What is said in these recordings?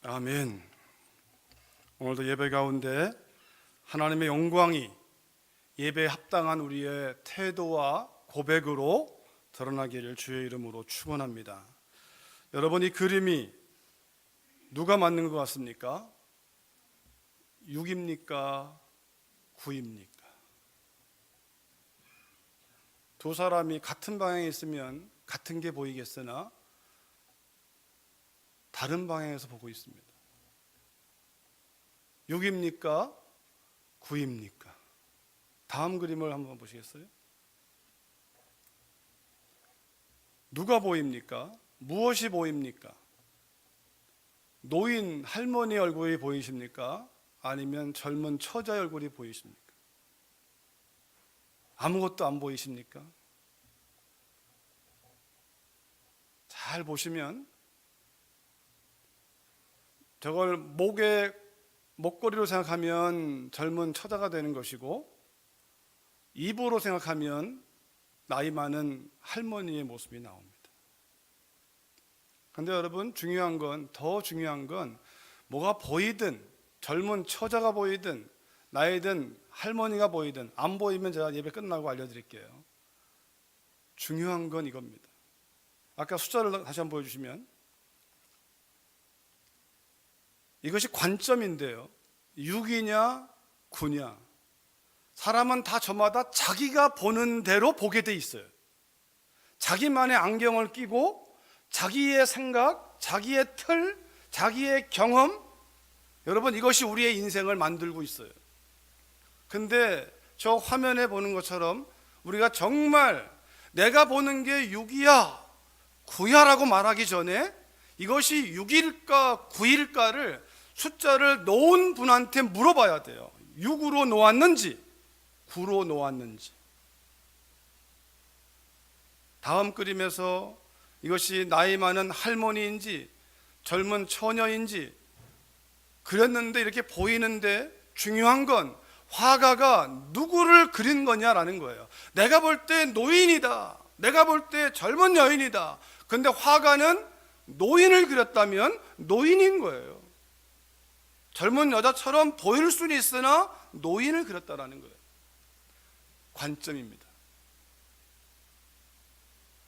아멘. 오늘도 예배 가운데 하나님의 영광이 예배에 합당한 우리의 태도와 고백으로 드러나기를 주의 이름으로 축원합니다. 여러분, 이 그림이 누가 만든 것 같습니까? 6입니까? 9입니까? 두 사람이 같은 방향에 있으면 같은 게 보이겠으나 다른 방향에서 보고 있습니다. 6입니까? 9입니까? 다음 그림을 한번 보시겠어요? 누가 보입니까? 무엇이 보입니까? 노인 할머니 얼굴이 보이십니까? 아니면 젊은 처자의 얼굴이 보이십니까? 아무것도 안 보이십니까? 잘 보시면 저걸 목걸이로 생각하면 젊은 처자가 되는 것이고, 입으로 생각하면 나이 많은 할머니의 모습이 나옵니다. 그런데 여러분, 더 중요한 건 뭐가 보이든, 젊은 처자가 보이든 나이 든 할머니가 보이든 안 보이면 제가 예배 끝나고 알려드릴게요. 중요한 건 이겁니다. 아까 숫자를 다시 한번 보여주시면, 이것이 관점인데요, 6이냐 9냐, 사람은 다 저마다 자기가 보는 대로 보게 돼 있어요. 자기만의 안경을 끼고 자기의 생각, 자기의 틀, 자기의 경험, 여러분, 이것이 우리의 인생을 만들고 있어요. 근데 저 화면에 보는 것처럼 우리가 정말 내가 보는 게 6이야 9야 라고 말하기 전에 이것이 6일까 9일까를 숫자를 놓은 분한테 물어봐야 돼요. 6으로 놓았는지 9로 놓았는지. 다음 그림에서 이것이 나이 많은 할머니인지 젊은 처녀인지 그렸는데 이렇게 보이는데, 중요한 건 화가가 누구를 그린 거냐라는 거예요. 내가 볼 때 노인이다, 내가 볼 때 젊은 여인이다. 근데 화가는 노인을 그렸다면 노인인 거예요. 젊은 여자처럼 보일 수는 있으나 노인을 그렸다라는 거예요. 관점입니다.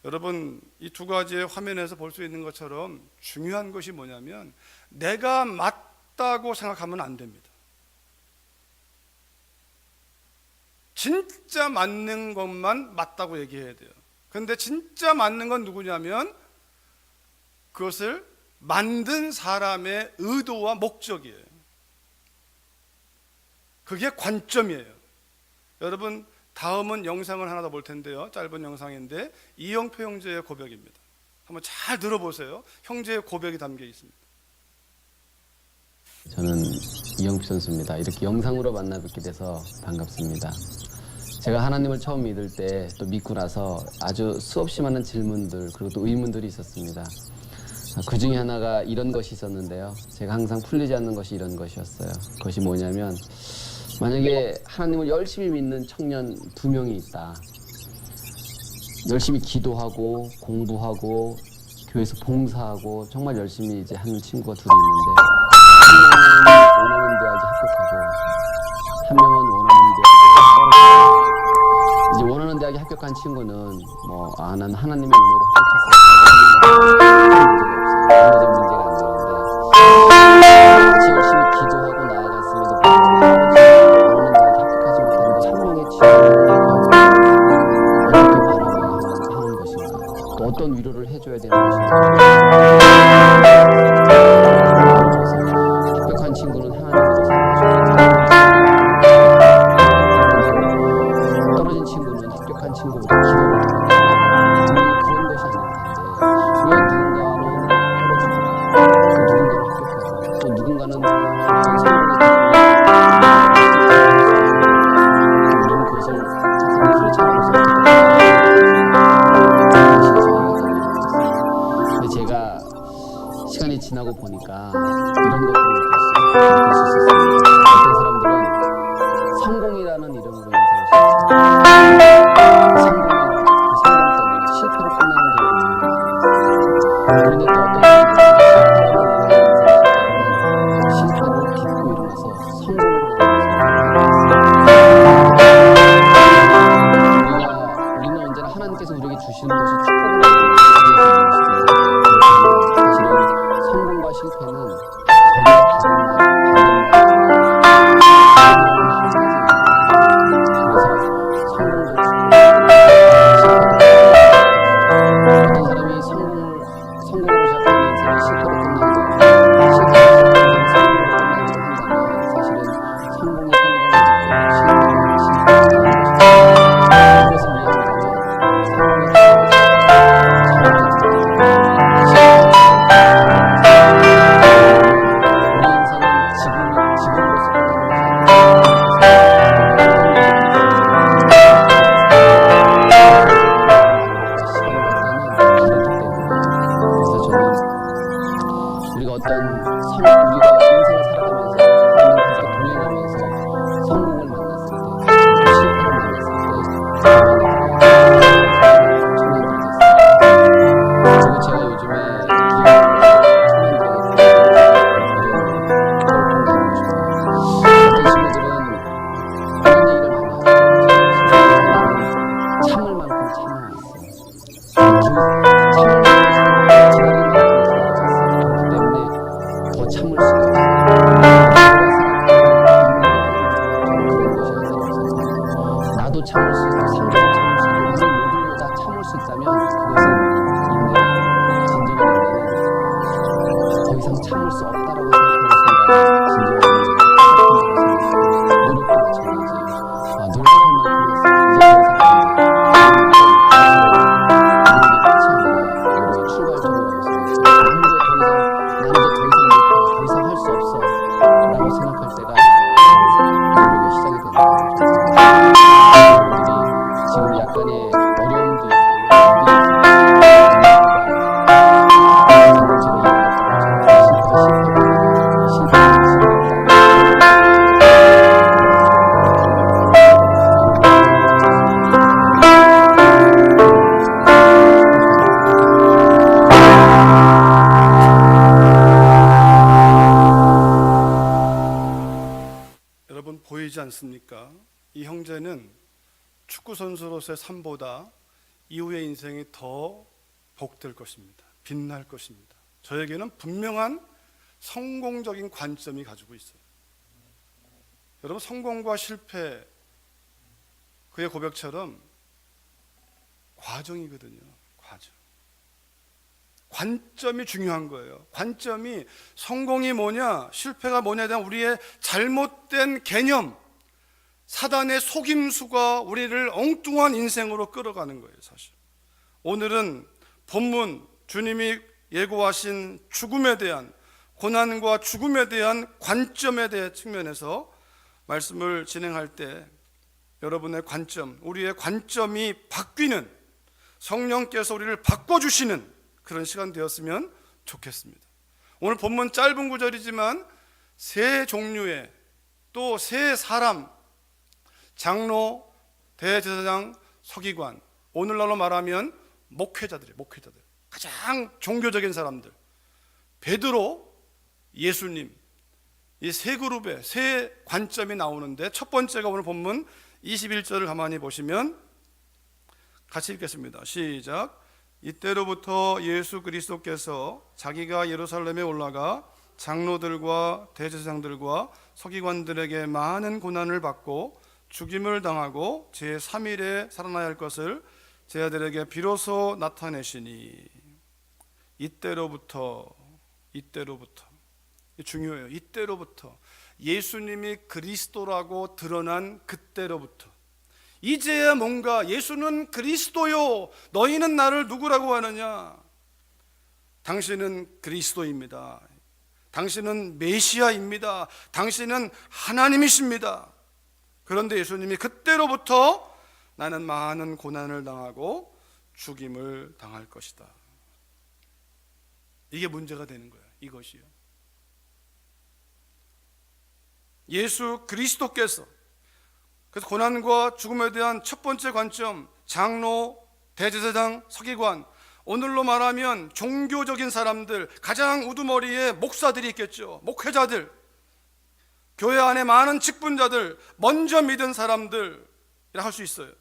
여러분, 이 두 가지의 화면에서 볼 수 있는 것처럼 중요한 것이 뭐냐면, 내가 맞다고 생각하면 안 됩니다. 진짜 맞는 것만 맞다고 얘기해야 돼요. 근데 진짜 맞는 건 누구냐면 그것을 만든 사람의 의도와 목적이에요. 그게 관점이에요. 여러분, 다음은 영상을 하나 더 볼 텐데요, 짧은 영상인데 이영표 형제의 고백입니다. 한번 잘 들어보세요. 형제의 고백이 담겨 있습니다. 저는 이영표 선수입니다. 이렇게 영상으로 만나 뵙게 돼서 반갑습니다. 제가 하나님을 처음 믿을 때, 또 믿고 나서 아주 수없이 많은 질문들, 그리고 또 의문들이 있었습니다. 그 중에 하나가 이런 것이 있었는데요, 제가 항상 풀리지 않는 것이 이런 것이었어요. 그것이 뭐냐면, 만약에 하나님을 열심히 믿는 청년 2명이 있다. 열심히 기도하고 공부하고 교회에서 봉사하고 정말 열심히 이제 하는 친구가 둘이 있는데, 한 명은 원하는 대학에 합격하고 한 명은 원하는 대학에 떨어지고, 이제 원하는 대학에 합격한 친구는 난 하나님의 은혜로 합격했어 라고 하는 문제가 없어요. 경제적 문제가 안 되는데, 같이 열심히 기도하고 나아갔음에도 불구하고 원하는 대학에 합격하지 못한 그 한 명의 친구를 어떻게 바라봐야 하는 것인가, 또 어떤 위로를 해줘야 되는 것인가. 합격한 친구는 하나님께서 살아주고, 떨어진 친구는 합격한 친구보다 기도를 드린다. 그런 것이 아닐 텐데, 왜 누군가는 떨어지고 또 누군가는 합격하고 또 누군가는 어떤 성공에 우리는 그것을 자꾸 크리스찬으로서 근데 제가 시간이 지나고 보니까 이런 것들을 느낄 수 있었습니다. 어떤 사람들은 성공이라는 이름으로 인생을 시작합니다. 성공이라는 그 성공 때문에 실패로 끝나는 경우가 많이 있어요. 그런데 또 어떤 사람들은 실패라는 이름으로 인생을 시작하지만 성공과 실패는 전혀 다른 어떤 사람이 성공으로 시작한 인생이 실패로 끝나고 실패로 시작한 인생이 성공으로 끝나고 한다면 사실은 성공이 성공이고 실패가 실패가 이것을 이해한다면 우리 인생은 지금으로서 끝나는 것이 우리가 인생을 살아가면서 하나님과 함께 동행하면서 성공을 만났을 때, 실패를 만났을 때 그리고 제가 요즘에 청년들에게 이런 걸 나누고 싶어요. 어떤 친구들은 이런 얘기를 많이 하더라고요. 나는 참을 만큼 참아왔어. 참을 만큼 기다릴 만큼 기다려왔어. 그렇기 때문에 더 참을 수가 없어요. 나도 참을 수 있고 상대도 참을 수 있고 우리 모두 다 참을 수 있다면 그것은 인내다. 진정한 인내는 더 이상 참을 수 없다라고 생각하는 순간 진정한 인내가 시작한다고 생각해요. 노력도 마찬가지예요. 노력할 만큼 했어요. 이제 더 이상 안 돼. 노력이 끝이 아니라 노력의 출발점이라고 생각해요. 나는 이제 더 이상 못해. 더 이상 할 수 없어. 라고 생각할 때가 노력의 시작이 되는 거죠. 여러분들이 지금 약간의 어려움도 있고 문제가 있습니다. 방금 제가 이야기했던 것처럼 실패가 여러분 보이지 않습니까? 이 형제는 축구 선수로서의 삶보다 이후의 인생이 더 복될 것입니다. 빛날 것입니다. 저에게는 분명한 성공적인 관점이 가지고 있어요. 여러분 성공과 실패 그의 고백처럼 과정이거든요. 과정. 관점이 중요한 거예요. 관점이 성공이 뭐냐, 실패가 뭐냐에 대한 우리의 잘못된 개념, 사단의 속임수가 우리를 엉뚱한 인생으로 끌어가는 거예요. 사실 오늘은 본문 주님이 예고하신 죽음에 대한, 고난과 죽음에 대한 관점에 대한 측면에서 말씀을 진행할 때 여러분의 관점, 우리의 관점이 바뀌는, 성령께서 우리를 바꿔주시는 그런 시간 되었으면 좋겠습니다. 오늘 본문 짧은 구절이지만 세 종류의, 또 세 사람, 장로, 대제사장, 서기관, 오늘날로 말하면 목회자들이에요. 목회자들, 가장 종교적인 사람들, 베드로, 예수님, 이 세 그룹의 세 관점이 나오는데, 첫 번째가 오늘 본문 21절을 가만히 보시면 같이 읽겠습니다. 시작. 이때로부터 예수 그리스도께서 자기가 예루살렘에 올라가 장로들과 대제사장들과 서기관들에게 많은 고난을 받고 죽임을 당하고 제3일에 살아나야 할 것을 제자들에게 비로소 나타내시니, 이때로부터 중요해요. 이때로부터, 예수님이 그리스도라고 드러난 그때로부터, 이제야 뭔가 예수는 그리스도요, 너희는 나를 누구라고 하느냐, 당신은 그리스도입니다, 당신은 메시아입니다, 당신은 하나님이십니다. 그런데 예수님이 그때로부터 나는 많은 고난을 당하고 죽임을 당할 것이다. 이게 문제가 되는 거예요. 이것이요. 예수 그리스도께서, 그래서 고난과 죽음에 대한 첫 번째 관점, 장로, 대제사장, 서기관, 오늘로 말하면 종교적인 사람들, 가장 우두머리에 목사들이 있겠죠. 목회자들, 교회 안에 많은 직분자들, 먼저 믿은 사람들이라 할 수 있어요.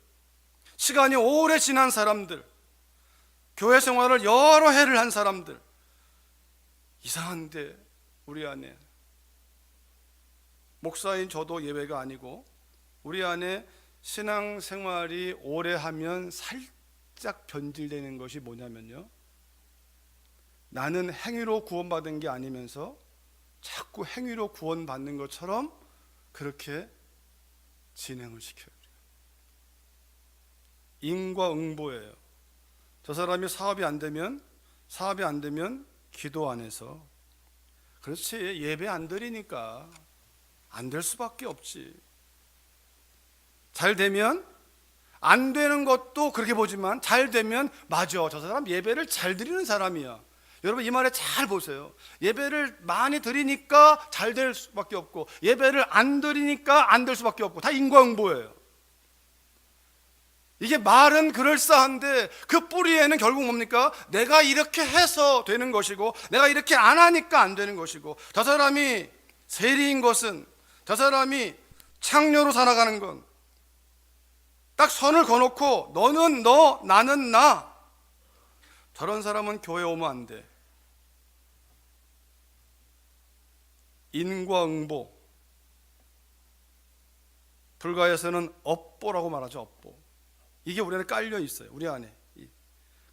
시간이 오래 지난 사람들, 교회 생활을 여러 해를 한 사람들, 이상한데 우리 안에, 목사인 저도 예외가 아니고 우리 안에 신앙생활이 오래 하면 살짝 변질되는 것이 뭐냐면요, 나는 행위로 구원받은 게 아니면서 자꾸 행위로 구원받는 것처럼 그렇게 진행을 시켜요. 인과응보예요. 저 사람이 사업이 안 되면 기도 안 해서, 그렇지, 예배 안 드리니까 안 될 수밖에 없지. 잘 되면, 안 되는 것도 그렇게 보지만 잘 되면 맞아, 저 사람 예배를 잘 드리는 사람이야. 여러분 이 말에 잘 보세요. 예배를 많이 드리니까 잘 될 수밖에 없고, 예배를 안 드리니까 안 될 수밖에 없고, 다 인과응보예요. 이게 말은 그럴싸한데 그 뿌리에는 결국 뭡니까? 내가 이렇게 해서 되는 것이고, 내가 이렇게 안 하니까 안 되는 것이고, 저 사람이 세리인 것은, 저 사람이 창녀로 살아가는 건 딱 선을 거놓고 너는 너, 나는 나, 저런 사람은 교회 오면 안 돼. 인과응보, 불가에서는 업보라고 말하죠. 업보. 이게 우리 안에 깔려 있어요. 우리 안에.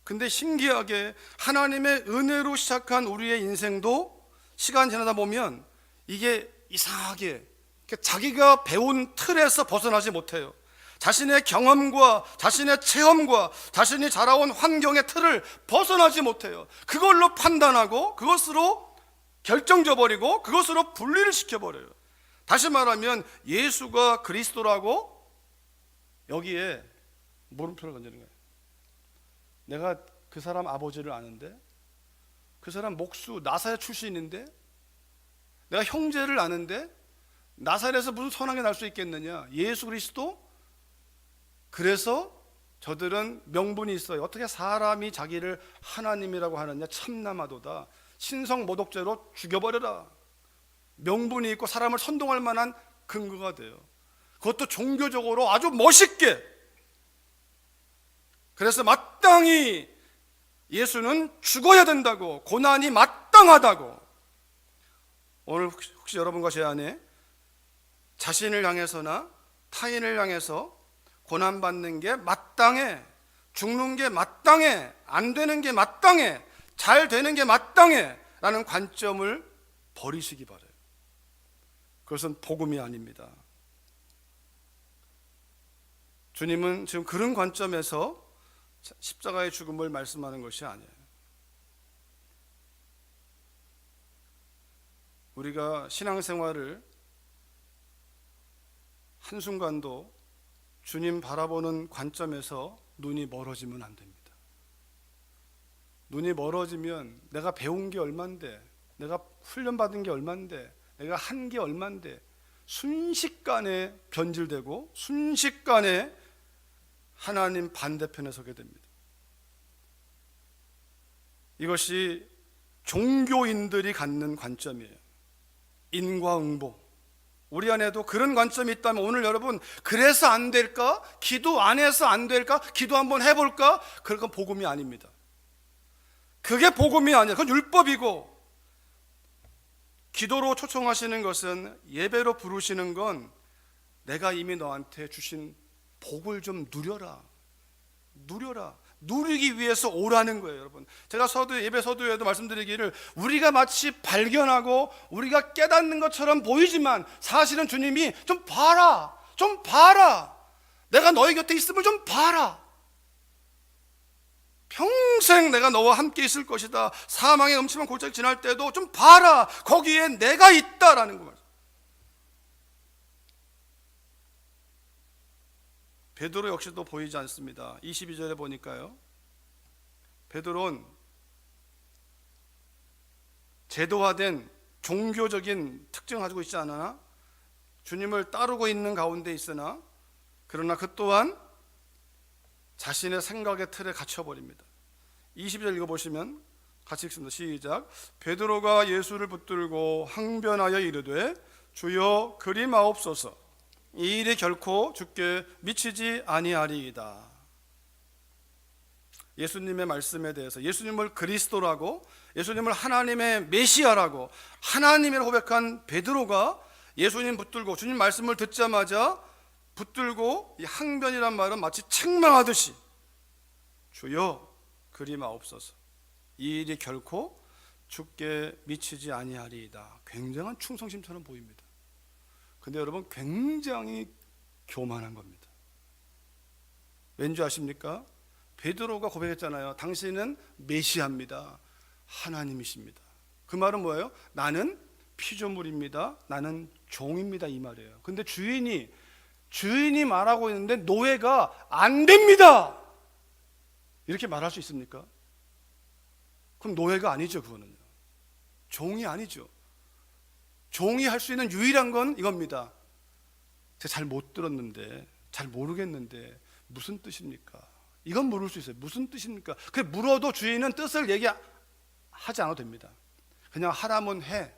근데 신기하게 하나님의 은혜로 시작한 우리의 인생도 시간 지나다 보면 이게 이상하게 자기가 배운 틀에서 벗어나지 못해요. 자신의 경험과 자신의 체험과 자신이 자라온 환경의 틀을 벗어나지 못해요. 그걸로 판단하고 그것으로 결정져 버리고 그것으로 분리를 시켜버려요. 다시 말하면 예수가 그리스도라고 여기에 물음표를 던지는 거예요. 내가 그 사람 아버지를 아는데, 그 사람 목수 나사렛 출신인데, 내가 형제를 아는데 나사렛에서 무슨 선한 게 날 수 있겠느냐? 예수 그리스도? 그래서 저들은 명분이 있어요. 어떻게 사람이 자기를 하나님이라고 하느냐? 참나마도다. 신성모독죄로 죽여버려라. 명분이 있고 사람을 선동할 만한 근거가 돼요. 그것도 종교적으로 아주 멋있게. 그래서 마땅히 예수는 죽어야 된다고, 고난이 마땅하다고. 오늘 혹시 여러분과 제 안에 자신을 향해서나 타인을 향해서 고난받는 게 마땅해, 죽는 게 마땅해, 안 되는 게 마땅해, 잘 되는 게 마땅해 라는 관점을 버리시기 바라요. 그것은 복음이 아닙니다. 주님은 지금 그런 관점에서 십자가의 죽음을 말씀하는 것이 아니에요. 우리가 신앙생활을 한순간도 주님 바라보는 관점에서 눈이 멀어지면 안 됩니다. 눈이 멀어지면 내가 배운 게 얼만데, 내가 훈련받은 게 얼만데, 내가 한 게 얼만데, 순식간에 변질되고 순식간에 하나님 반대편에 서게 됩니다. 이것이 종교인들이 갖는 관점이에요. 인과응보. 우리 안에도 그런 관점이 있다면 오늘 여러분, 그래서 안 될까? 기도 안 해서 안 될까? 기도 한번 해볼까? 그건 복음이 아닙니다. 그게 복음이 아니야. 그건 율법이고, 기도로 초청하시는 것은, 예배로 부르시는 건 내가 이미 너한테 주신 복을 좀 누려라. 누리기 위해서 오라는 거예요, 여러분. 제가 예배 서두에도 말씀드리기를, 우리가 마치 발견하고 우리가 깨닫는 것처럼 보이지만 사실은 주님이 좀 봐라. 내가 너희 곁에 있음을 좀 봐라. 평생 내가 너와 함께 있을 것이다. 사망의 음침한 골짜기 지날 때도 좀 봐라. 거기에 내가 있다라는 거. 베드로 역시도 보이지 않습니다. 22절에 보니까요, 베드로는 제도화된 종교적인 특징을 가지고 있지 않으나 주님을 따르고 있는 가운데 있으나, 그러나 그 또한 자신의 생각의 틀에 갇혀버립니다. 22절 읽어보시면 같이 읽습니다. 시작. 베드로가 예수를 붙들고 항변하여 이르되 주여 그리 마옵소서. 이 일이 결코 주께 미치지 아니하리이다. 예수님의 말씀에 대해서 예수님을 그리스도라고, 예수님을 하나님의 메시아라고 하나님이라고 고백한 베드로가 예수님 붙들고 주님 말씀을 듣자마자 붙들고, 이 항변이란 말은 마치 책망하듯이 주여 그리마옵소서, 이 일이 결코 주께 미치지 아니하리이다. 굉장한 충성심처럼 보입니다. 근데 여러분, 굉장히 교만한 겁니다. 왠지 아십니까? 베드로가 고백했잖아요. 당신은 메시아입니다. 하나님이십니다. 그 말은 뭐예요? 나는 피조물입니다. 나는 종입니다. 이 말이에요. 근데 주인이 말하고 있는데 노예가 안 됩니다. 이렇게 말할 수 있습니까? 그럼 노예가 아니죠. 그거는요. 종이 아니죠. 종이 할 수 있는 유일한 건 이겁니다. 제가 잘 못 들었는데, 잘 모르겠는데 무슨 뜻입니까? 이건 물을 수 있어요. 무슨 뜻입니까? 그 물어도 주인은 뜻을 얘기하지 않아도 됩니다. 그냥 하라면 해.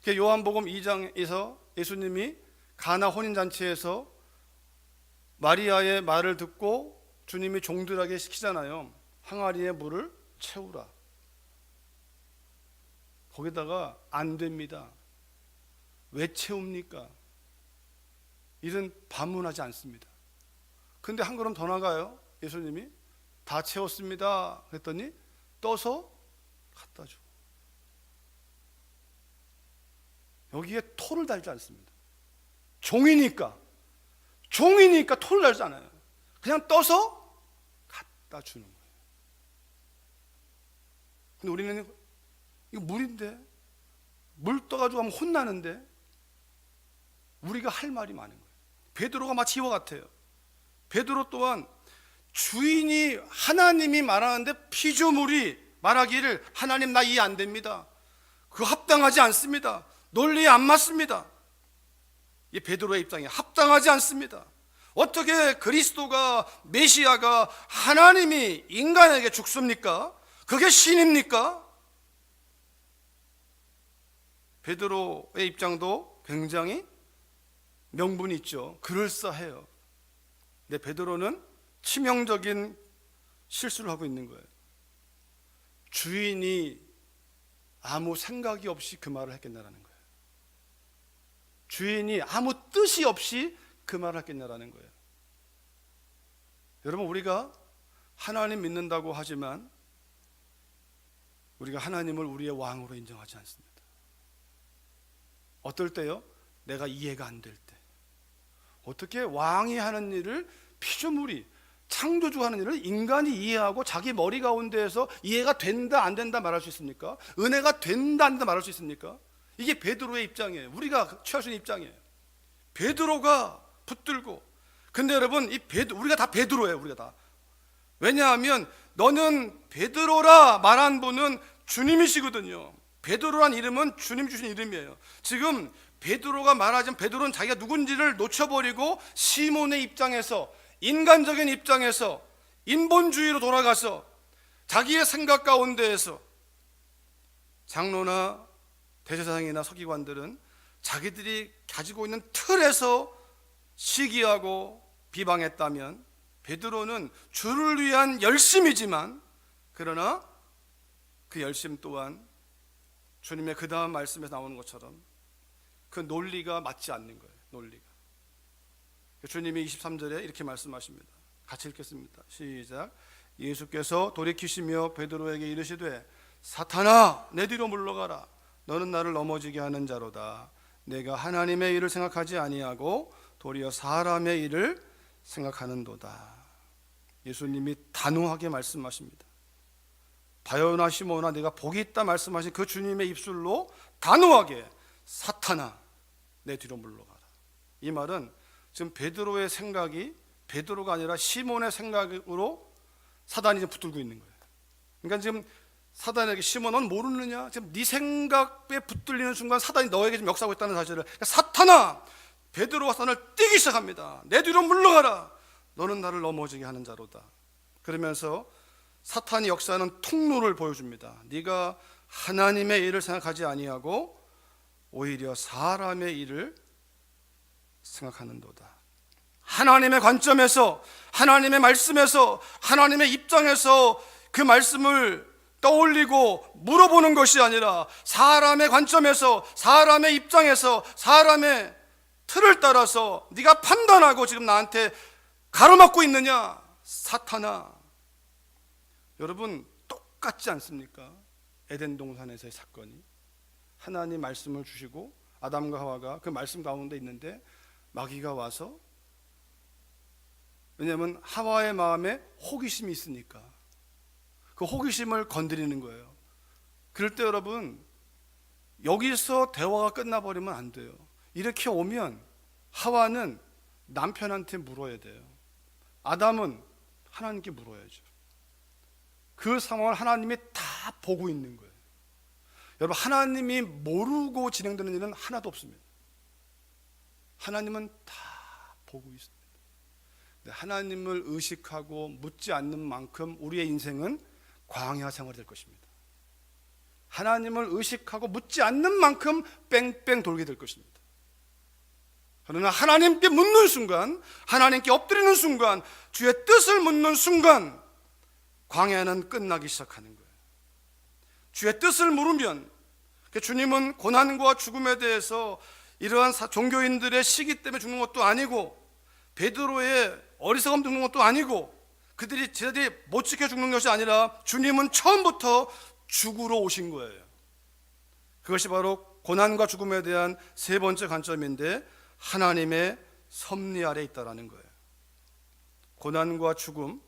요한복음 2장에서 예수님이 가나 혼인잔치에서 마리아의 말을 듣고 주님이 종들에게 시키잖아요. 항아리에 물을 채우라. 거기다가 안 됩니다. 왜 채웁니까? 이런 반문하지 않습니다. 근데 한 걸음 더 나가요. 예수님이 다 채웠습니다 그랬더니 떠서 갖다 줘. 여기에 토를 달지 않습니다. 종이니까 토를 달지 않아요. 그냥 떠서 갖다 주는 거예요. 근데 우리는 이거 물인데, 물 떠가지고 하면 혼나는데 우리가 할 말이 많은 거예요. 베드로가 마치 이와 같아요. 베드로 또한 주인이 하나님이 말하는데 피조물이 말하기를 하나님 나 이해 안 됩니다. 그거 합당하지 않습니다. 논리에 안 맞습니다. 이 베드로의 입장이 합당하지 않습니다. 어떻게 그리스도가, 메시아가, 하나님이 인간에게 죽습니까? 그게 신입니까? 베드로의 입장도 굉장히 명분이 있죠. 그럴싸해요. 근데 베드로는 치명적인 실수를 하고 있는 거예요. 주인이 아무 생각이 없이 그 말을 했겠냐라는 거예요. 주인이 아무 뜻이 없이 그 말을 했겠냐라는 거예요. 여러분, 우리가 하나님 믿는다고 하지만 우리가 하나님을 우리의 왕으로 인정하지 않습니다. 어떨 때요? 내가 이해가 안 될 때. 어떻게 왕이 하는 일을 피조물이, 창조주가 하는 일을 인간이 이해하고 자기 머리 가운데에서 이해가 된다 안 된다 말할 수 있습니까? 은혜가 된다 안 된다 말할 수 있습니까? 이게 베드로의 입장이에요. 우리가 취할 수 있는 입장이에요. 베드로가 붙들고. 근데 여러분, 우리가 다 베드로예요. 우리가 다. 왜냐하면 너는 베드로라 말한 분은 주님이시거든요. 베드로란 이름은 주님 주신 이름이에요. 지금 베드로가 말하자면 베드로는 자기가 누군지를 놓쳐버리고 시몬의 입장에서, 인간적인 입장에서 인본주의로 돌아가서 자기의 생각 가운데에서, 장로나 대제사장이나 서기관들은 자기들이 가지고 있는 틀에서 시기하고 비방했다면, 베드로는 주를 위한 열심이지만, 그러나 그 열심 또한 주님의 그 다음 말씀에서 나오는 것처럼 그 논리가 맞지 않는 거예요. 논리가. 주님이 23절에 이렇게 말씀하십니다. 같이 읽겠습니다. 시작. 예수께서 돌이키시며 베드로에게 이르시되 사탄아 내 뒤로 물러가라. 너는 나를 넘어지게 하는 자로다. 내가 하나님의 일을 생각하지 아니하고 도리어 사람의 일을 생각하는도다. 예수님이 단호하게 말씀하십니다. 바요나 시모나 내가 복이 있다 말씀하신 그 주님의 입술로 단호하게 사탄아 내 뒤로 물러가라. 이 말은 지금 베드로의 생각이 베드로가 아니라 시몬의 생각으로 사단이 지금 붙들고 있는 거예요. 그러니까 지금 사단에게 시몬 넌 모르느냐? 지금 네 생각에 붙들리는 순간 사단이 너에게 지금 역사하고 있다는 사실을. 그러니까 사탄아, 베드로가 사단을 뛰기 시작합니다. 내 뒤로 물러가라. 너는 나를 넘어지게 하는 자로다. 그러면서 사탄이 역사하는 통로를 보여줍니다. 네가 하나님의 일을 생각하지 아니하고 오히려 사람의 일을 생각하는도다. 하나님의 관점에서, 하나님의 말씀에서, 하나님의 입장에서 그 말씀을 떠올리고 물어보는 것이 아니라 사람의 관점에서, 사람의 입장에서, 사람의 틀을 따라서 네가 판단하고 지금 나한테 가로막고 있느냐, 사탄아. 여러분, 똑같지 않습니까? 에덴 동산에서의 사건이. 하나님 말씀을 주시고 아담과 하와가 그 말씀 가운데 있는데 마귀가 와서, 왜냐하면 하와의 마음에 호기심이 있으니까 그 호기심을 건드리는 거예요. 그럴 때 여러분, 여기서 대화가 끝나버리면 안 돼요. 이렇게 오면 하와는 남편한테 물어야 돼요. 아담은 하나님께 물어야죠. 그 상황을 하나님이 다 보고 있는 거예요. 여러분, 하나님이 모르고 진행되는 일은 하나도 없습니다. 하나님은 다 보고 있습니다. 하나님을 의식하고 묻지 않는 만큼 우리의 인생은 광야 생활이 될 것입니다. 하나님을 의식하고 묻지 않는 만큼 뺑뺑 돌게 될 것입니다. 그러나 하나님께 묻는 순간, 하나님께 엎드리는 순간, 주의 뜻을 묻는 순간 광야는 끝나기 시작하는 거예요. 주의 뜻을 물으면, 주님은 고난과 죽음에 대해서 이러한 종교인들의 시기 때문에 죽는 것도 아니고, 베드로의 어리석음 죽는 것도 아니고, 그들이 못 지켜 죽는 것이 아니라 주님은 처음부터 죽으러 오신 거예요. 그것이 바로 고난과 죽음에 대한 세 번째 관점인데, 하나님의 섭리 아래 있다라는 거예요. 고난과 죽음,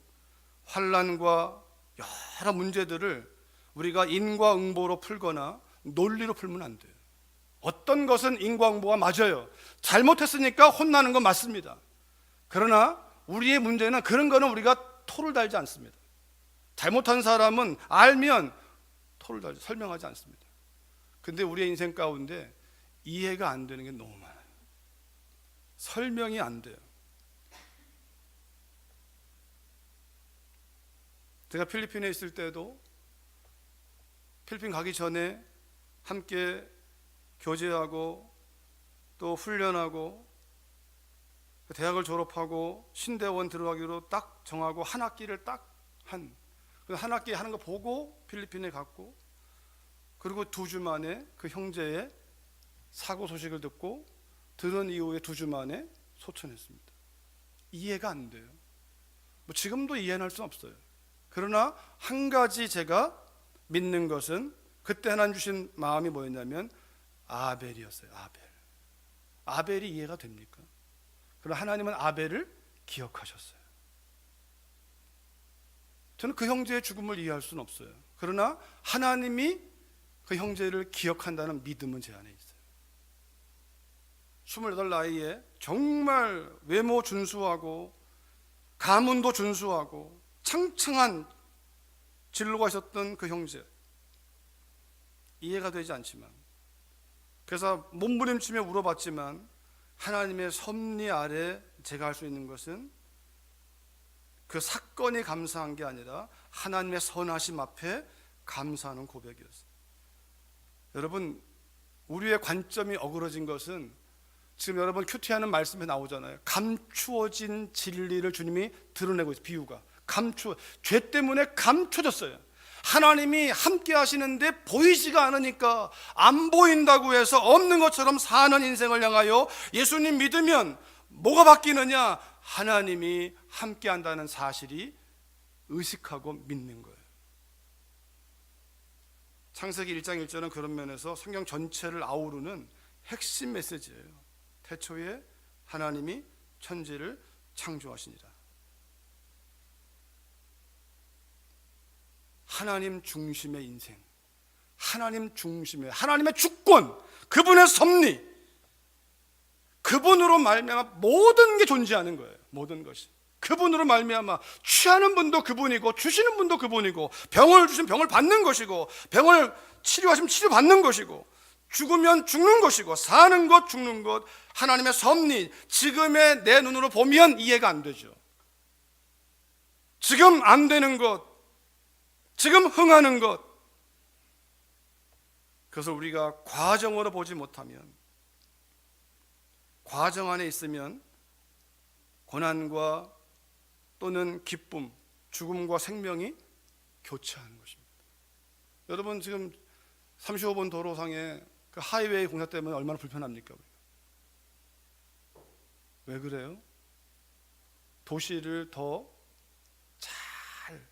환난과 여러 문제들을 우리가 인과응보로 풀거나 논리로 풀면 안 돼요. 어떤 것은 인과응보가 맞아요. 잘못했으니까 혼나는 건 맞습니다. 그러나 우리의 문제는 그런 거는 우리가 토를 달지 않습니다. 잘못한 사람은 알면 토를 달지, 설명하지 않습니다. 근데 우리의 인생 가운데 이해가 안 되는 게 너무 많아요. 설명이 안 돼요. 제가 필리핀에 있을 때도 필리핀 가기 전에 함께 교제하고 또 훈련하고 대학을 졸업하고 신대원 들어가기로 딱 정하고 한 학기를 딱 한 학기 하는 거 보고 필리핀에 갔고, 그리고 2주 만에 그 형제의 사고 소식을 듣고 들은 이후에 2주 만에 소천했습니다. 이해가 안 돼요. 지금도 이해는 할 수 없어요. 그러나 한 가지 제가 믿는 것은, 그때 하나님 주신 마음이 뭐였냐면 아벨이었어요. 아벨이 이해가 됩니까? 그러나 하나님은 아벨을 기억하셨어요. 저는 그 형제의 죽음을 이해할 수는 없어요. 그러나 하나님이 그 형제를 기억한다는 믿음은 제 안에 있어요. 28 나이에 정말 외모 준수하고 가문도 준수하고 창창한 진로가 있었던 그 형제, 이해가 되지 않지만, 그래서 몸부림치며 울어봤지만 하나님의 섭리 아래 제가 할 수 있는 것은 그 사건이 감사한 게 아니라 하나님의 선하심 앞에 감사하는 고백이었어요. 여러분, 우리의 관점이 어그러진 것은 지금 여러분 큐티하는 말씀에 나오잖아요. 감추어진 진리를 주님이 드러내고 있어요. 비유가 죄 때문에 감춰졌어요. 하나님이 함께 하시는데 보이지가 않으니까 안 보인다고 해서 없는 것처럼 사는 인생을 향하여 예수님 믿으면 뭐가 바뀌느냐? 하나님이 함께 한다는 사실이 의식하고 믿는 거예요. 창세기 1장 1절은 그런 면에서 성경 전체를 아우르는 핵심 메시지예요. 태초에 하나님이 천지를 창조하시니라. 하나님 중심의 인생, 하나님 중심의, 하나님의 주권, 그분의 섭리, 그분으로 말미암아 모든 게 존재하는 거예요. 모든 것이 그분으로 말미암아, 취하는 분도 그분이고 주시는 분도 그분이고, 병을 주시면 병을 받는 것이고, 병을 치료하시면 치료받는 것이고, 죽으면 죽는 것이고, 사는 것 죽는 것, 하나님의 섭리, 지금의 내 눈으로 보면 이해가 안 되죠. 지금 안 되는 것, 지금 흥하는 것, 그래서 우리가 과정으로 보지 못하면, 과정 안에 있으면 고난과 또는 기쁨, 죽음과 생명이 교차하는 것입니다. 여러분 지금 35번 도로상에 그 하이웨이 공사 때문에 얼마나 불편합니까? 왜 그래요? 도시를 더 잘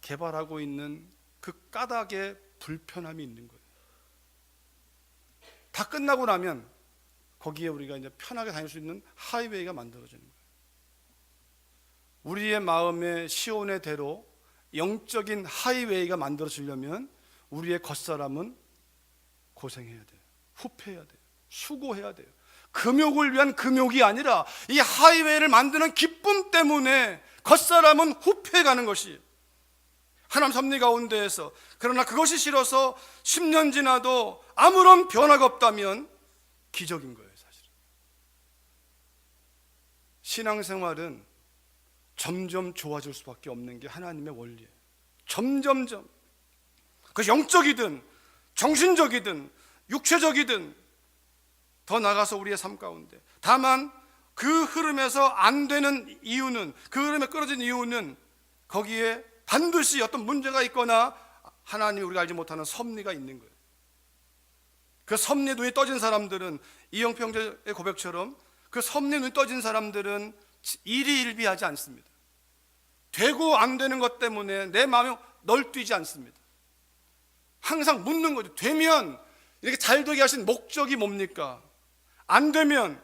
개발하고 있는 그 까닭에 불편함이 있는 거예요. 다 끝나고 나면 거기에 우리가 이제 편하게 다닐 수 있는 하이웨이가 만들어지는 거예요. 우리의 마음의 시온의 대로 영적인 하이웨이가 만들어지려면 우리의 겉사람은 고생해야 돼요. 후패해야 돼요. 수고해야 돼요. 금욕을 위한 금욕이 아니라 이 하이웨이를 만드는 기쁨 때문에 겉사람은 후패해가는 것이 하나님 섭리 가운데에서, 그러나 그것이 싫어서 10년 지나도 아무런 변화가 없다면 기적인 거예요. 사실은 신앙생활은 점점 좋아질 수밖에 없는 게 하나님의 원리예요. 점점점, 그것이 영적이든 정신적이든 육체적이든 더 나가서 우리의 삶 가운데, 다만 그 흐름에서 안 되는 이유는, 그 흐름에 끌어진 이유는 거기에 반드시 어떤 문제가 있거나 하나님이 우리가 알지 못하는 섭리가 있는 거예요. 그 섭리에 눈이 떠진 사람들은, 이영표 형제의 고백처럼 그 섭리에 눈이 떠진 사람들은 일희일비하지 않습니다. 되고 안 되는 것 때문에 내 마음이 널뛰지 않습니다. 항상 묻는 거죠. 되면 이렇게 잘 되게 하신 목적이 뭡니까? 안 되면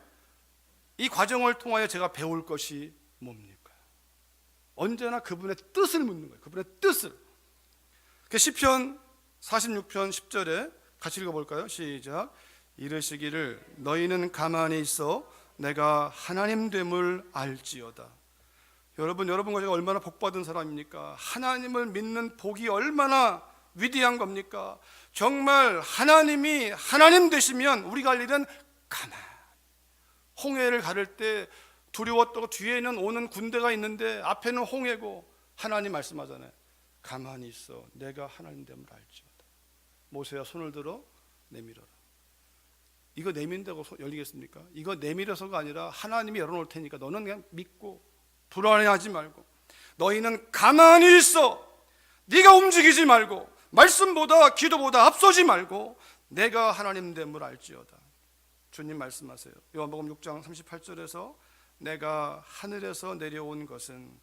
이 과정을 통하여 제가 배울 것이 뭡니까? 언제나 그분의 뜻을 묻는 거예요. 그분의 뜻을. 시편 46편 10절에 같이 읽어볼까요? 시작. 이르시기를 너희는 가만히 있어 내가 하나님 됨을 알지어다. 여러분과 제가 얼마나 복받은 사람입니까? 하나님을 믿는 복이 얼마나 위대한 겁니까? 정말 하나님이 하나님 되시면 우리가 할 일은 가만히, 홍해를 가를 때 두려웠다고 뒤에는 오는 군대가 있는데 앞에는 홍해고, 하나님 말씀하잖아요. 가만히 있어 내가 하나님 됨을 알지어다. 모세야 손을 들어 내밀어라. 이거 내민다고 열리겠습니까? 이거 내밀어서가 아니라 하나님이 열어놓을 테니까 너는 그냥 믿고 불안해하지 말고, 너희는 가만히 있어, 네가 움직이지 말고, 말씀보다 기도보다 앞서지 말고 내가 하나님 됨을 알지어다. 주님 말씀하세요. 요한복음 6장 38절에서 내가 하늘에서 내려온 것은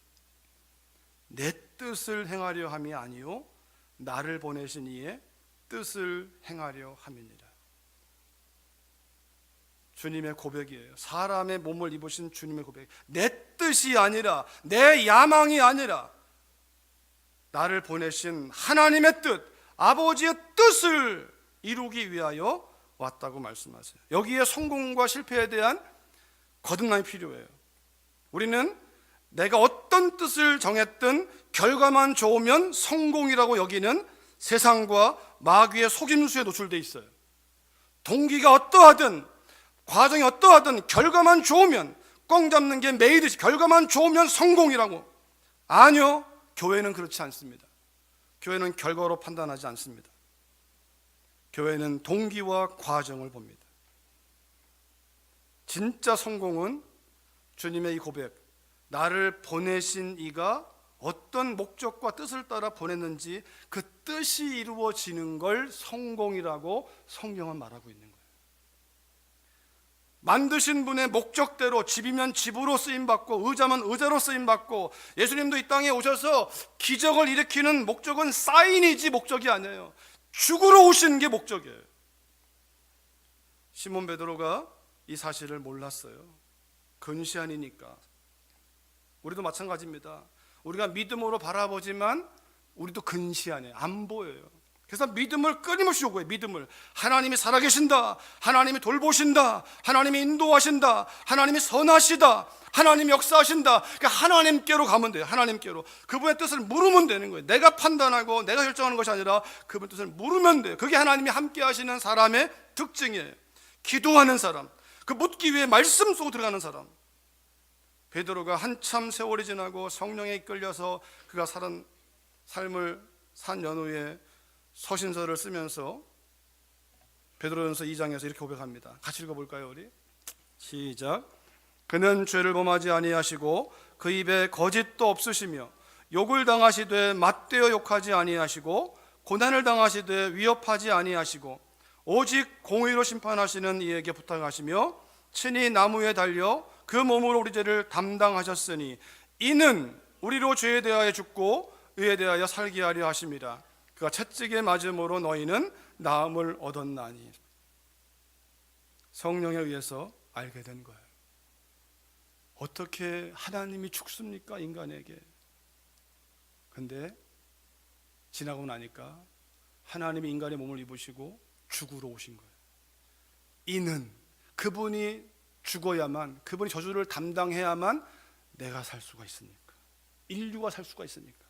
내 뜻을 행하려 함이 아니요 나를 보내신 이의 뜻을 행하려 함이니라. 주님의 고백이에요. 사람의 몸을 입으신 주님의 고백. 내 뜻이 아니라, 내 야망이 아니라 나를 보내신 하나님의 뜻, 아버지의 뜻을 이루기 위하여 왔다고 말씀하세요. 여기에 성공과 실패에 대한 거듭남이 필요해요. 우리는 내가 어떤 뜻을 정했든 결과만 좋으면 성공이라고 여기는 세상과 마귀의 속임수에 노출되어 있어요. 동기가 어떠하든, 과정이 어떠하든 결과만 좋으면, 꽝 잡는 게 매일이지, 결과만 좋으면 성공이라고. 아니요, 교회는 그렇지 않습니다. 교회는 결과로 판단하지 않습니다. 교회는 동기와 과정을 봅니다. 진짜 성공은 주님의 이 고백, 나를 보내신 이가 어떤 목적과 뜻을 따라 보냈는지 그 뜻이 이루어지는 걸 성공이라고 성경은 말하고 있는 거예요. 만드신 분의 목적대로, 집이면 집으로 쓰임받고 의자면 의자로 쓰임받고, 예수님도 이 땅에 오셔서 기적을 일으키는 목적은 사인이지 목적이 아니에요. 죽으러 오신 게 목적이에요. 시몬 베드로가 이 사실을 몰랐어요. 근시안이니까. 우리도 마찬가지입니다. 우리가 믿음으로 바라보지만 우리도 근시안이에요. 안 보여요. 그래서 믿음을 끊임없이 요구해요. 믿음을. 하나님이 살아계신다, 하나님이 돌보신다, 하나님이 인도하신다, 하나님이 선하시다, 하나님이 역사하신다. 그러니까 하나님께로 가면 돼요. 하나님께로. 그분의 뜻을 물으면 되는 거예요. 내가 판단하고 내가 결정하는 것이 아니라 그분의 뜻을 물으면 돼요. 그게 하나님이 함께 하시는 사람의 특징이에요. 기도하는 사람, 그 묻기 위해 말씀 속으로 들어가는 사람. 베드로가 한참 세월이 지나고 성령에 이끌려서 그가 사는 삶을 산 연후에 서신서를 쓰면서 베드로전서 2장에서 이렇게 고백합니다. 같이 읽어볼까요? 우리 시작. 그는 죄를 범하지 아니하시고 그 입에 거짓도 없으시며 욕을 당하시되 맞대어 욕하지 아니하시고 고난을 당하시되 위협하지 아니하시고 오직 공의로 심판하시는 이에게 부탁하시며 친히 나무에 달려 그 몸으로 우리 죄를 담당하셨으니 이는 우리로 죄에 대하여 죽고 의에 대하여 살게 하려 하심이라. 그가 채찍에 맞음으로 너희는 나음을 얻었나니. 성령에 의해서 알게 된 거예요. 어떻게 하나님이 죽습니까, 인간에게? 근데 지나고 나니까 하나님이 인간의 몸을 입으시고 죽으러 오신 거예요. 이는 그분이 죽어야만, 그분이 저주를 담당해야만 내가 살 수가 있으니까, 인류가 살 수가 있으니까,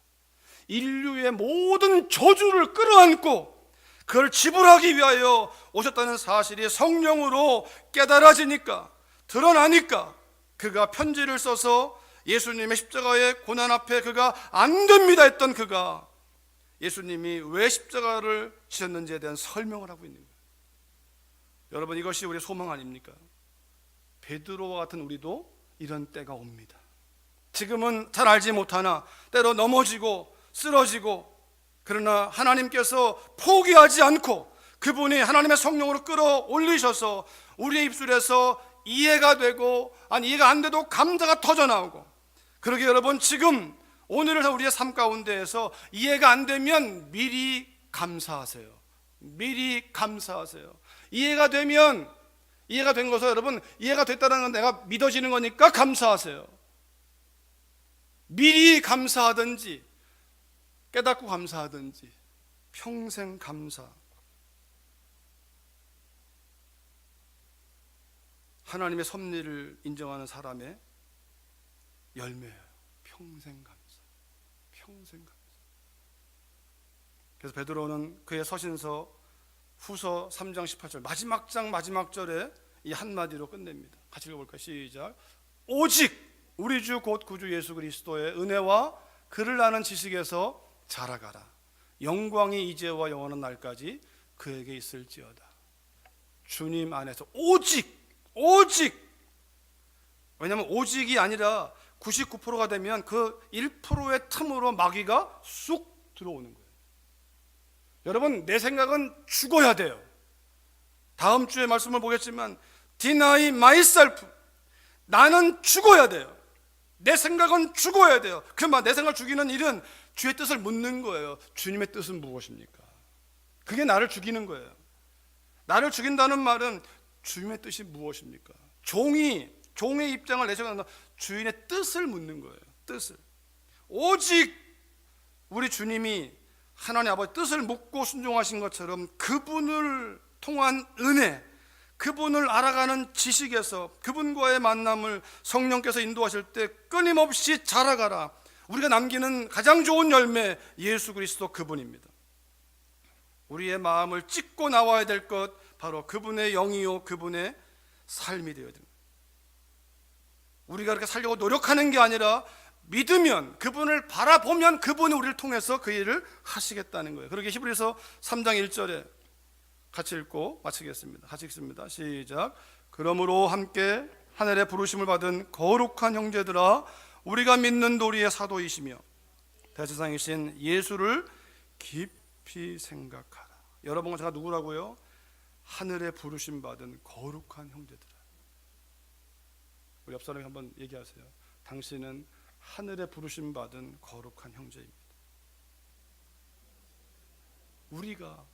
인류의 모든 저주를 끌어안고 그걸 지불하기 위하여 오셨다는 사실이 성령으로 깨달아지니까, 드러나니까 그가 편지를 써서 예수님의 십자가의 고난 앞에 그가 안 됩니다 했던 그가 예수님이 왜 십자가를 지셨는지에 대한 설명을 하고 있는 거예요. 여러분, 이것이 우리의 소망 아닙니까? 베드로와 같은 우리도 이런 때가 옵니다. 지금은 잘 알지 못하나 때로 넘어지고 쓰러지고, 그러나 하나님께서 포기하지 않고 그분이 하나님의 성령으로 끌어올리셔서 우리의 입술에서 이해가 되고, 아니 이해가 안 돼도 감사가 터져나오고, 그러게 여러분, 지금 오늘을 우리의 삶 가운데에서 이해가 안 되면 미리 감사하세요. 미리 감사하세요. 이해가 되면, 이해가 된 것은 여러분, 이해가 됐다는 건 내가 믿어지는 거니까 감사하세요. 미리 감사하든지 깨닫고 감사하든지 평생 감사. 하나님의 섭리를 인정하는 사람의 열매예요. 평생 감사. 평생 감사. 그래서 베드로는 그의 서신서 후서 3장 18절 마지막 장 마지막 절에 이 한마디로 끝냅니다. 같이 읽어볼까요? 시작. 오직 우리 주 곧 구주 예수 그리스도의 은혜와 그를 아는 지식에서 자라가라. 영광이 이제와 영원한 날까지 그에게 있을지어다. 주님 안에서 오직. 왜냐하면 오직이 아니라 99%가 되면 그 1%의 틈으로 마귀가 쑥 들어오는 거예요. 여러분, 내 생각은 죽어야 돼요. 다음 주에 말씀을 보겠지만 deny myself, 나는 죽어야 돼요. 내 생각은 죽어야 돼요. 그러면 내 생각을 죽이는 일은 주의 뜻을 묻는 거예요. 주님의 뜻은 무엇입니까? 그게 나를 죽이는 거예요. 나를 죽인다는 말은 주님의 뜻이 무엇입니까? 종의 입장을 내세워서 주인의 뜻을 묻는 거예요. 뜻을. 오직 우리 주님이 하나님 아버지 뜻을 묻고 순종하신 것처럼 그분을 통한 은혜, 그분을 알아가는 지식에서 그분과의 만남을 성령께서 인도하실 때 끊임없이 자라가라. 우리가 남기는 가장 좋은 열매, 예수 그리스도 그분입니다. 우리의 마음을 찢고 나와야 될 것, 바로 그분의 영이요 그분의 삶이 되어야 됩니다. 우리가 그렇게 살려고 노력하는 게 아니라 믿으면, 그분을 바라보면 그분이 우리를 통해서 그 일을 하시겠다는 거예요. 그렇게 히브리서 3장 1절에 같이 읽고 마치겠습니다. 같이 읽습니다. 시작. 그러므로 함께 하늘의 부르심을 받은 거룩한 형제들아, 우리가 믿는 도리의 사도이시며 대제사장이신 예수를 깊이 생각하라. 여러분과 제가 누구라고요? 하늘의 부르심 받은 거룩한 형제들아. 우리 옆 사람이 한번 얘기하세요. 당신은 하늘의 부르심 받은 거룩한 형제입니다.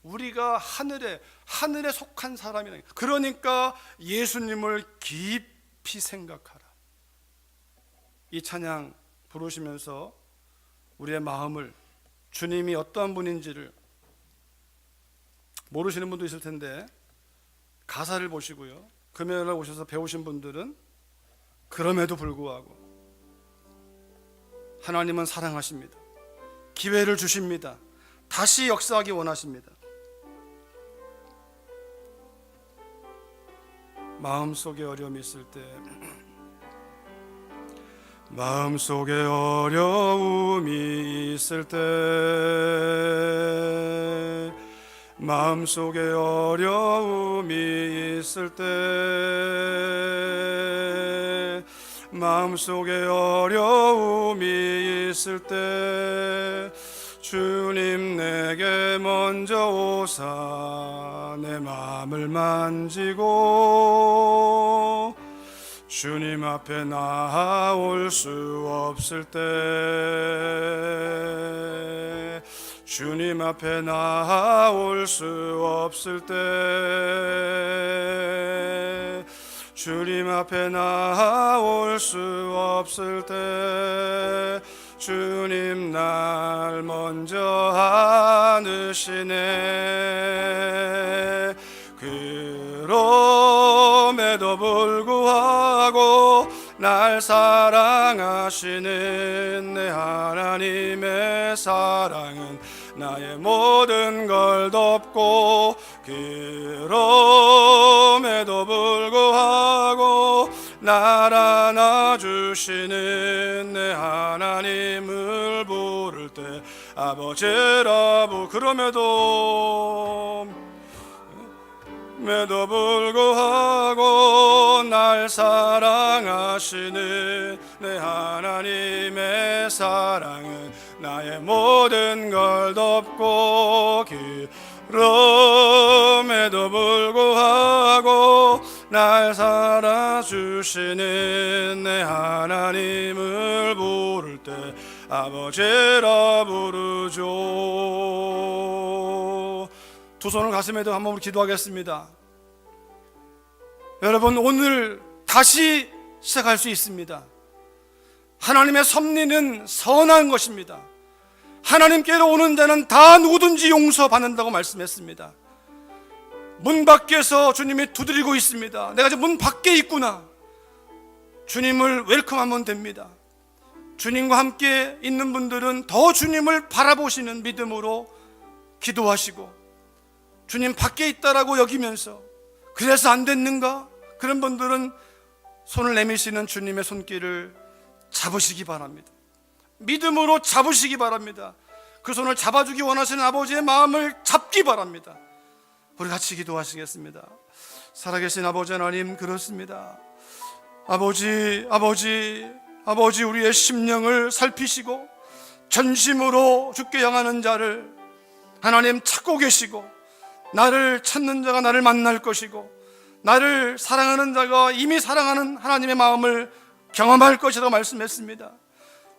우리가 하늘에 속한 사람이라. 그러니까 예수님을 깊이 생각하라. 이 찬양 부르시면서 우리의 마음을, 주님이 어떠한 분인지를 모르시는 분도 있을 텐데 가사를 보시고요, 금요일에 오셔서 배우신 분들은 그럼에도 불구하고 하나님은 사랑하십니다. 기회를 주십니다. 다시 역사하기 원하십니다. 마음속에 어려움이 있을 때, 마음속에 어려움이 있을 때, 마음속에 어려움이 있을 때 마음속에 어려움이 있을 때 주님 내게 먼저 오사 내 마음을 만지고 주님 앞에 나아올 수 없을 때 주님 앞에 나아올 수 없을 때 주님 앞에 나아올 수 없을 때 주님 날 먼저 안으시네. 그럼에도 불구하고 날 사랑하시는 내 하나님의 사랑은 나의 모든 걸 덮고 그럼에도 불구하고 날 안아주시는 내 하나님을 부를 때 아버지라 그럼에도 불구하고 날 사랑하시는 내 하나님의 사랑은 나의 모든 걸 덮고 그럼에도 불구하고 날 살아주시는 내 하나님을 부를 때 아버지라 부르죠. 두 손을 가슴에도 한번 우리 기도하겠습니다. 여러분, 오늘 다시 시작할 수 있습니다. 하나님의 섭리는 선한 것입니다. 하나님께로 오는 자는 다 누구든지 용서받는다고 말씀했습니다. 문 밖에서 주님이 두드리고 있습니다. 내가 지금 문 밖에 있구나. 주님을 웰컴하면 됩니다. 주님과 함께 있는 분들은 더 주님을 바라보시는 믿음으로 기도하시고 주님 밖에 있다라고 여기면서 그래서 안 됐는가? 그런 분들은 손을 내미시는 주님의 손길을 잡으시기 바랍니다. 믿음으로 잡으시기 바랍니다. 그 손을 잡아주기 원하시는 아버지의 마음을 잡기 바랍니다. 우리 같이 기도하시겠습니다. 살아계신 아버지 하나님, 그렇습니다. 아버지 우리의 심령을 살피시고 전심으로 주께 향하는 자를 하나님 찾고 계시고 나를 찾는 자가 나를 만날 것이고 나를 사랑하는 자가 이미 사랑하는 하나님의 마음을 경험할 것이라고 말씀했습니다.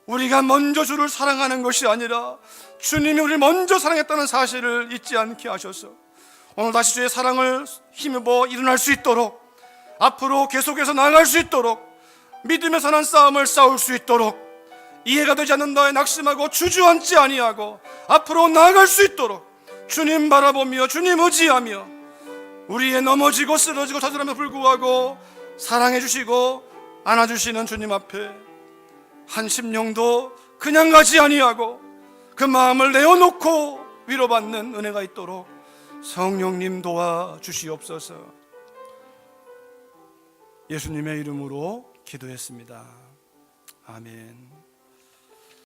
우리가 먼저 주를 사랑하는 것이 아니라 주님이 우리를 먼저 사랑했다는 사실을 잊지 않게 하셔서 오늘 다시 주의 사랑을 힘입어 일어날 수 있도록, 앞으로 계속해서 나아갈 수 있도록, 믿음의 선한 싸움을 싸울 수 있도록, 이해가 되지 않는다에 낙심하고 주저앉지 아니하고 앞으로 나아갈 수 있도록 주님 바라보며 주님 의지하며 우리의 넘어지고 쓰러지고 좌절함에 불구하고 사랑해 주시고 안아주시는 주님 앞에 한 심령도 그냥 가지 아니하고 그 마음을 내어놓고 위로받는 은혜가 있도록 성령님 도와주시옵소서. 예수님의 이름으로 기도했습니다. 아멘.